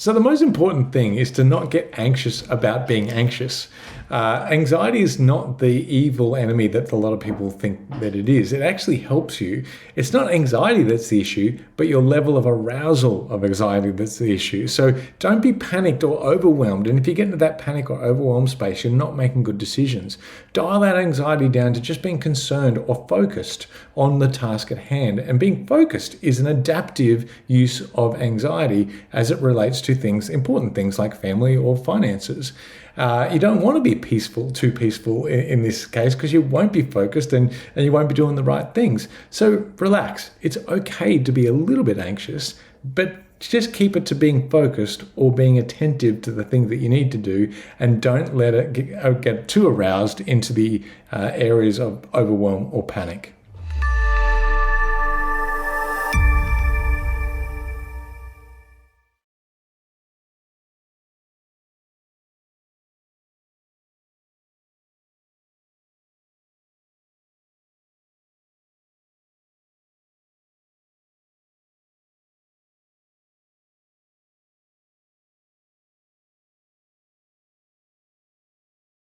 So the most important thing is to not get anxious about being anxious. Anxiety is not the evil enemy that a lot of people think that it is. It actually helps you. It's not anxiety that's the issue, but your level of arousal of anxiety that's the issue. So don't be panicked or overwhelmed. And if you get into that panic or overwhelm space, you're not making good decisions. Dial that anxiety down to just being concerned or focused on the task at hand. And being focused is an adaptive use of anxiety as it relates to things, important things like family or finances. You don't want to be too peaceful in this case, because you won't be focused and you won't be doing the right things. So relax. It's okay to be a little bit anxious, but just keep it to being focused or being attentive to the thing that you need to do, and don't let it get too aroused into the areas of overwhelm or panic.